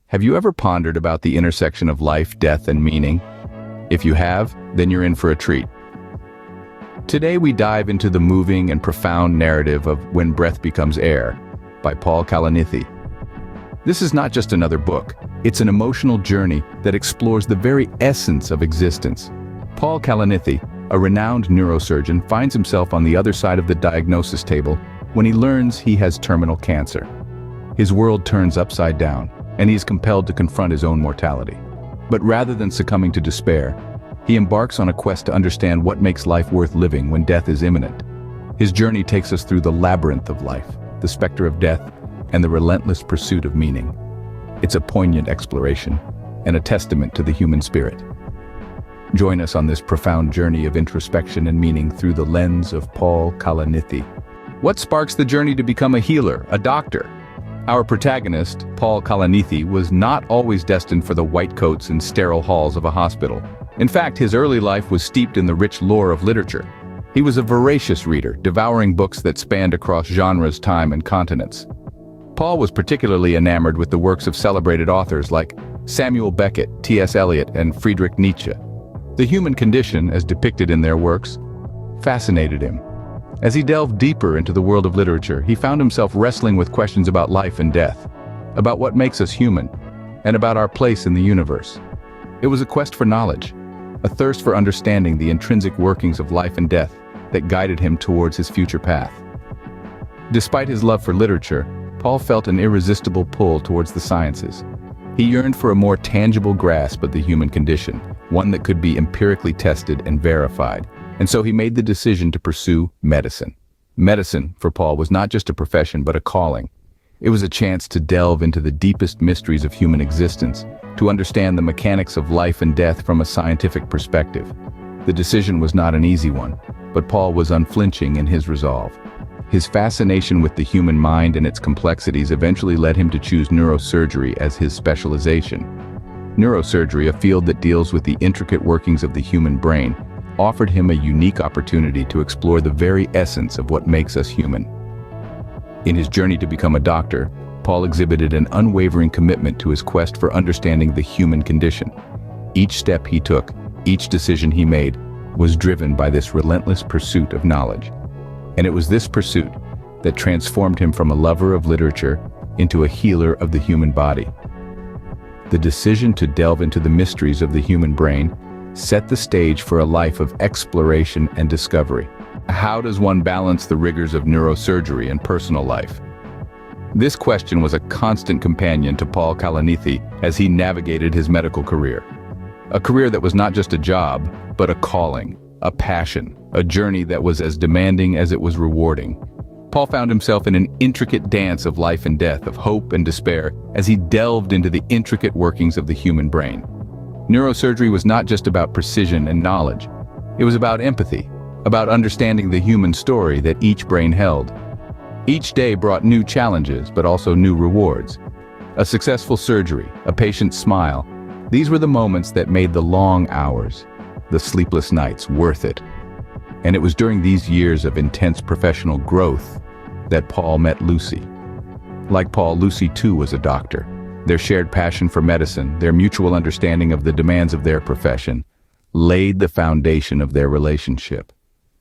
Have you ever pondered about the intersection of life, death, and meaning? If you have, then you're in for a treat. Today we dive into the moving and profound narrative of When Breath Becomes Air by Paul Kalanithi. This is not just another book, it's an emotional journey that explores the very essence of existence. Paul Kalanithi, a renowned neurosurgeon, finds himself on the other side of the diagnosis table when he learns he has terminal cancer. His world turns upside down, and he is compelled to confront his own mortality. But rather than succumbing to despair, he embarks on a quest to understand what makes life worth living when death is imminent. His journey takes us through the labyrinth of life, the specter of death, and the relentless pursuit of meaning. It's a poignant exploration, and a testament to the human spirit. Join us on this profound journey of introspection and meaning through the lens of Paul Kalanithi. What sparks the journey to become a healer, a doctor? Our protagonist, Paul Kalanithi, was not always destined for the white coats and sterile halls of a hospital. In fact, his early life was steeped in the rich lore of literature. He was a voracious reader, devouring books that spanned across genres, time, and continents. Paul was particularly enamored with the works of celebrated authors like Samuel Beckett, T.S. Eliot, and Friedrich Nietzsche. The human condition, as depicted in their works, fascinated him. As he delved deeper into the world of literature, he found himself wrestling with questions about life and death, about what makes us human, and about our place in the universe. It was a quest for knowledge, a thirst for understanding the intrinsic workings of life and death that guided him towards his future path. Despite his love for literature, Paul felt an irresistible pull towards the sciences. He yearned for a more tangible grasp of the human condition, one that could be empirically tested and verified. And so he made the decision to pursue medicine. Medicine, for Paul, was not just a profession, but a calling. It was a chance to delve into the deepest mysteries of human existence, to understand the mechanics of life and death from a scientific perspective. The decision was not an easy one, but Paul was unflinching in his resolve. His fascination with the human mind and its complexities eventually led him to choose neurosurgery as his specialization. Neurosurgery, a field that deals with the intricate workings of the human brain, offered him a unique opportunity to explore the very essence of what makes us human. In his journey to become a doctor, Paul exhibited an unwavering commitment to his quest for understanding the human condition. Each step he took, each decision he made, was driven by this relentless pursuit of knowledge. And it was this pursuit that transformed him from a lover of literature into a healer of the human body. The decision to delve into the mysteries of the human brain set the stage for a life of exploration and discovery. How does one balance the rigors of neurosurgery and personal life? This question was a constant companion to Paul Kalanithi as he navigated his medical career. A career that was not just a job, but a calling, a passion, a journey that was as demanding as it was rewarding. Paul found himself in an intricate dance of life and death, of hope and despair, as he delved into the intricate workings of the human brain. Neurosurgery was not just about precision and knowledge. It was about empathy, about understanding the human story that each brain held. Each day brought new challenges, but also new rewards. A successful surgery, a patient's smile, these were the moments that made the long hours, the sleepless nights, worth it. And it was during these years of intense professional growth that Paul met Lucy. Like Paul, Lucy too was a doctor. Their shared passion for medicine, their mutual understanding of the demands of their profession, laid the foundation of their relationship.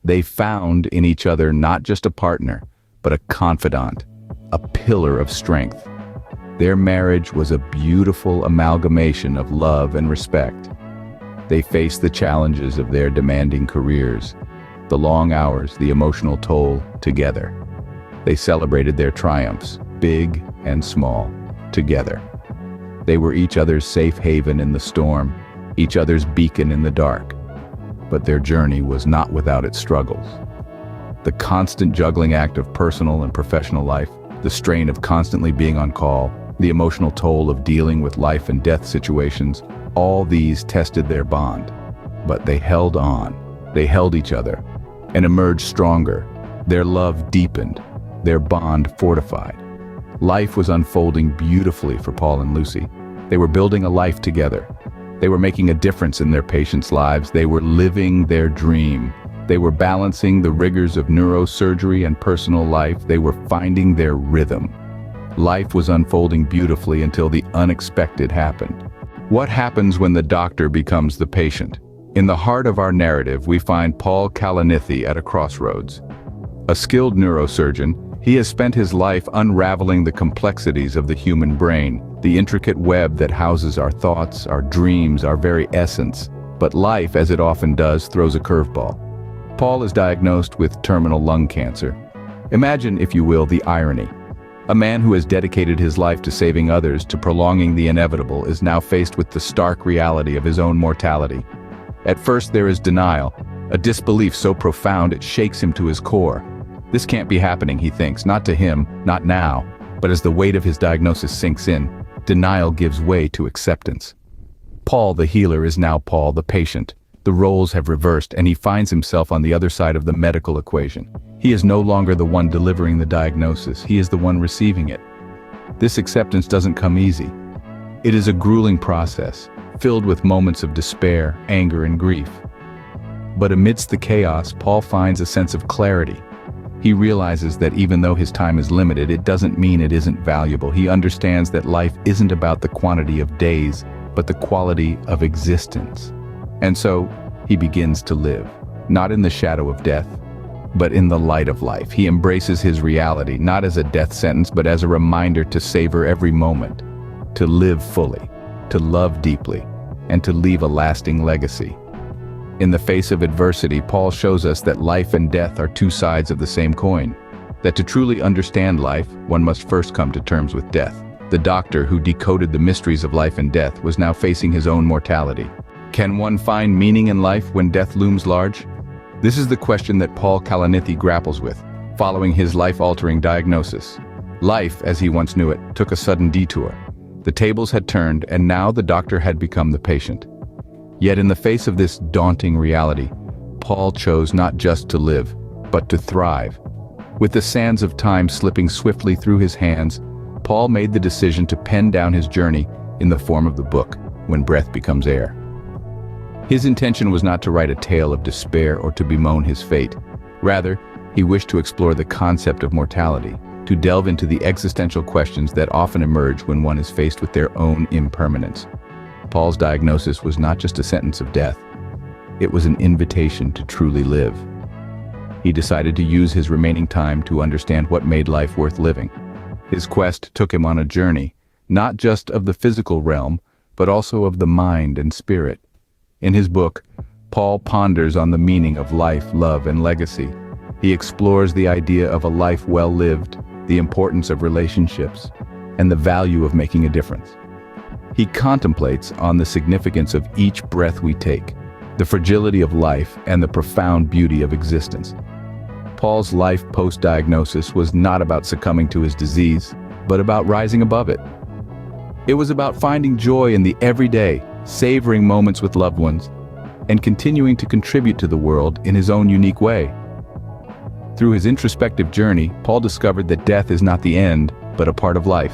They found in each other not just a partner, but a confidant, a pillar of strength. Their marriage was a beautiful amalgamation of love and respect. They faced the challenges of their demanding careers, the long hours, the emotional toll, together. They celebrated their triumphs, big and small, together. They were each other's safe haven in the storm, each other's beacon in the dark. But their journey was not without its struggles. The constant juggling act of personal and professional life, the strain of constantly being on call, the emotional toll of dealing with life and death situations, all these tested their bond. But they held on, they held each other, and emerged stronger. Their love deepened, their bond fortified. Life was unfolding beautifully for Paul and Lucy. They were building a life together. They were making a difference in their patients' lives. They were living their dream. They were balancing the rigors of neurosurgery and personal life. They were finding their rhythm. Life was unfolding beautifully until the unexpected happened. What happens when the doctor becomes the patient? In the heart of our narrative, we find Paul Kalanithi at a crossroads. A skilled neurosurgeon, he has spent his life unraveling the complexities of the human brain, the intricate web that houses our thoughts, our dreams, our very essence. But life, as it often does, throws a curveball. Paul is diagnosed with terminal lung cancer. Imagine, if you will, the irony. A man who has dedicated his life to saving others, to prolonging the inevitable, is now faced with the stark reality of his own mortality. At first there is denial, a disbelief so profound it shakes him to his core. This can't be happening, he thinks, not to him, not now. But as the weight of his diagnosis sinks in, denial gives way to acceptance. Paul the healer is now Paul the patient. The roles have reversed and he finds himself on the other side of the medical equation. He is no longer the one delivering the diagnosis, he is the one receiving it. This acceptance doesn't come easy. It is a grueling process, filled with moments of despair, anger, and grief. But amidst the chaos, Paul finds a sense of clarity. He realizes that even though his time is limited, it doesn't mean it isn't valuable. He understands that life isn't about the quantity of days, but the quality of existence. And so, he begins to live, not in the shadow of death, but in the light of life. He embraces his reality, not as a death sentence, but as a reminder to savor every moment, to live fully, to love deeply, and to leave a lasting legacy. In the face of adversity, Paul shows us that life and death are two sides of the same coin, that to truly understand life, one must first come to terms with death. The doctor who decoded the mysteries of life and death was now facing his own mortality. Can one find meaning in life when death looms large? This is the question that Paul Kalanithi grapples with, following his life-altering diagnosis. Life, as he once knew it, took a sudden detour. The tables had turned, and now the doctor had become the patient. Yet in the face of this daunting reality, Paul chose not just to live, but to thrive. With the sands of time slipping swiftly through his hands, Paul made the decision to pen down his journey in the form of the book, When Breath Becomes Air. His intention was not to write a tale of despair or to bemoan his fate. Rather, he wished to explore the concept of mortality, to delve into the existential questions that often emerge when one is faced with their own impermanence. Paul's diagnosis was not just a sentence of death. It was an invitation to truly live. He decided to use his remaining time to understand what made life worth living. His quest took him on a journey, not just of the physical realm, but also of the mind and spirit. In his book, Paul ponders on the meaning of life, love, and legacy. He explores the idea of a life well lived, the importance of relationships, and the value of making a difference. He contemplates on the significance of each breath we take, the fragility of life, and the profound beauty of existence. Paul's life post-diagnosis was not about succumbing to his disease, but about rising above it. It was about finding joy in the everyday, savoring moments with loved ones, and continuing to contribute to the world in his own unique way. Through his introspective journey, Paul discovered that death is not the end, but a part of life.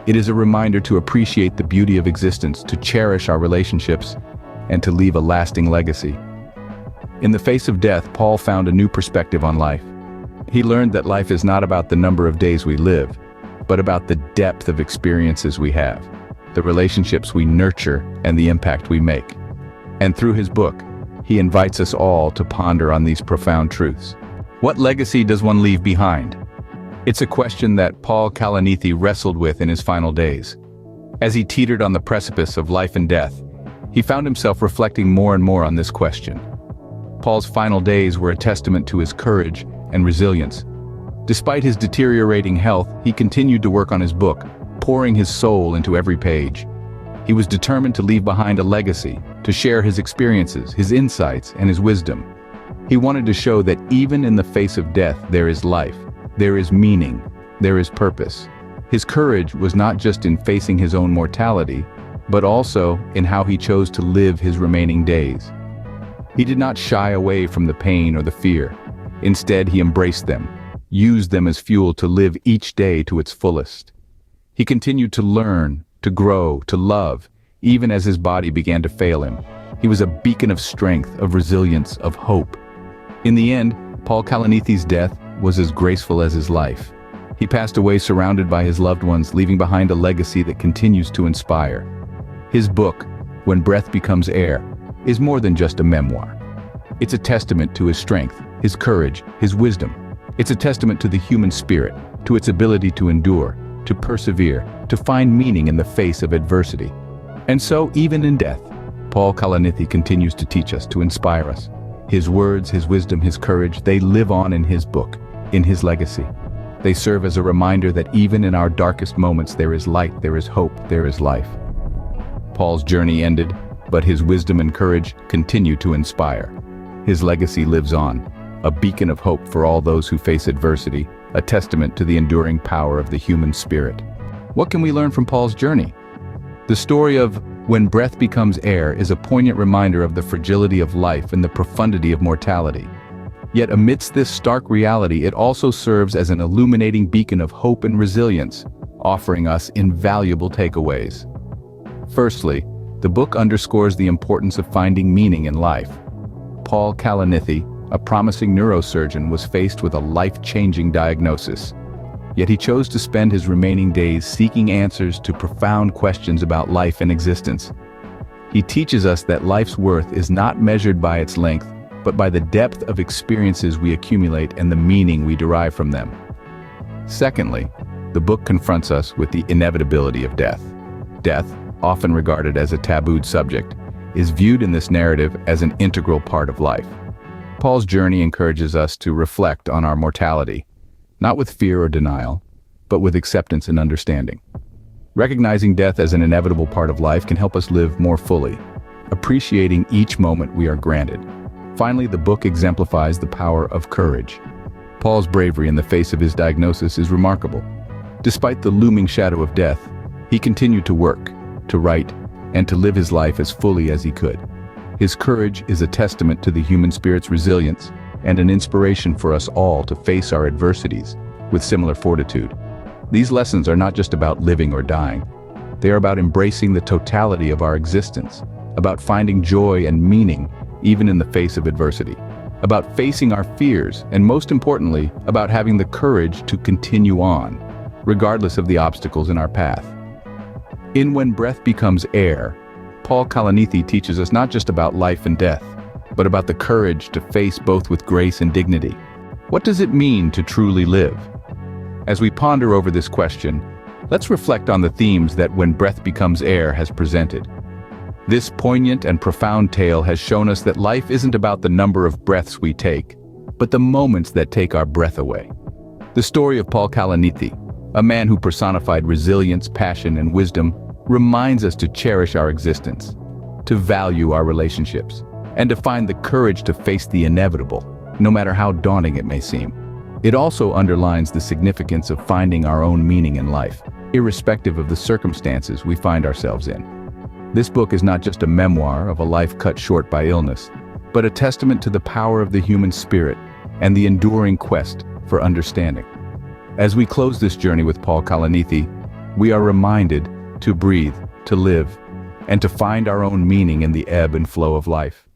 It is a reminder to appreciate the beauty of existence, to cherish our relationships, and to leave a lasting legacy. In the face of death, Paul found a new perspective on life. He learned that life is not about the number of days we live, but about the depth of experiences we have, the relationships we nurture, and the impact we make. And through his book, he invites us all to ponder on these profound truths. What legacy does one leave behind? It's a question that Paul Kalanithi wrestled with in his final days. As he teetered on the precipice of life and death, he found himself reflecting more and more on this question. Paul's final days were a testament to his courage and resilience. Despite his deteriorating health, he continued to work on his book, pouring his soul into every page. He was determined to leave behind a legacy, to share his experiences, his insights, and his wisdom. He wanted to show that even in the face of death, there is life. There is meaning, there is purpose. His courage was not just in facing his own mortality, but also in how he chose to live his remaining days. He did not shy away from the pain or the fear. Instead, he embraced them, used them as fuel to live each day to its fullest. He continued to learn, to grow, to love, even as his body began to fail him. He was a beacon of strength, of resilience, of hope. In the end, Paul Kalanithi's death was as graceful as his life. He passed away surrounded by his loved ones, leaving behind a legacy that continues to inspire. His book, When Breath Becomes Air, is more than just a memoir. It's a testament to his strength, his courage, his wisdom. It's a testament to the human spirit, to its ability to endure, to persevere, to find meaning in the face of adversity. And so, even in death, Paul Kalanithi continues to teach us, to inspire us. His words, his wisdom, his courage, they live on in his book, in his legacy. They serve as a reminder that even in our darkest moments there is light, there is hope, there is life. Paul's journey ended, but his wisdom and courage continue to inspire. His legacy lives on, a beacon of hope for all those who face adversity, a testament to the enduring power of the human spirit. What can we learn from Paul's journey? The story of When Breath Becomes Air is a poignant reminder of the fragility of life and the profundity of mortality. Yet amidst this stark reality, it also serves as an illuminating beacon of hope and resilience, offering us invaluable takeaways. Firstly, the book underscores the importance of finding meaning in life. Paul Kalanithi, a promising neurosurgeon, was faced with a life-changing diagnosis. Yet he chose to spend his remaining days seeking answers to profound questions about life and existence. He teaches us that life's worth is not measured by its length, but by the depth of experiences we accumulate and the meaning we derive from them. Secondly, the book confronts us with the inevitability of death. Death, often regarded as a tabooed subject, is viewed in this narrative as an integral part of life. Paul's journey encourages us to reflect on our mortality, not with fear or denial, but with acceptance and understanding. Recognizing death as an inevitable part of life can help us live more fully, appreciating each moment we are granted. Finally, the book exemplifies the power of courage. Paul's bravery in the face of his diagnosis is remarkable. Despite the looming shadow of death, he continued to work, to write, and to live his life as fully as he could. His courage is a testament to the human spirit's resilience and an inspiration for us all to face our adversities with similar fortitude. These lessons are not just about living or dying. They are about embracing the totality of our existence, about finding joy and meaning even in the face of adversity, about facing our fears, and most importantly, about having the courage to continue on, regardless of the obstacles in our path. In When Breath Becomes Air, Paul Kalanithi teaches us not just about life and death, but about the courage to face both with grace and dignity. What does it mean to truly live? As we ponder over this question, let's reflect on the themes that When Breath Becomes Air has presented. This poignant and profound tale has shown us that life isn't about the number of breaths we take, but the moments that take our breath away. The story of Paul Kalanithi, a man who personified resilience, passion, and wisdom, reminds us to cherish our existence, to value our relationships, and to find the courage to face the inevitable, no matter how daunting it may seem. It also underlines the significance of finding our own meaning in life, irrespective of the circumstances we find ourselves in. This book is not just a memoir of a life cut short by illness, but a testament to the power of the human spirit and the enduring quest for understanding. As we close this journey with Paul Kalanithi, we are reminded to breathe, to live, and to find our own meaning in the ebb and flow of life.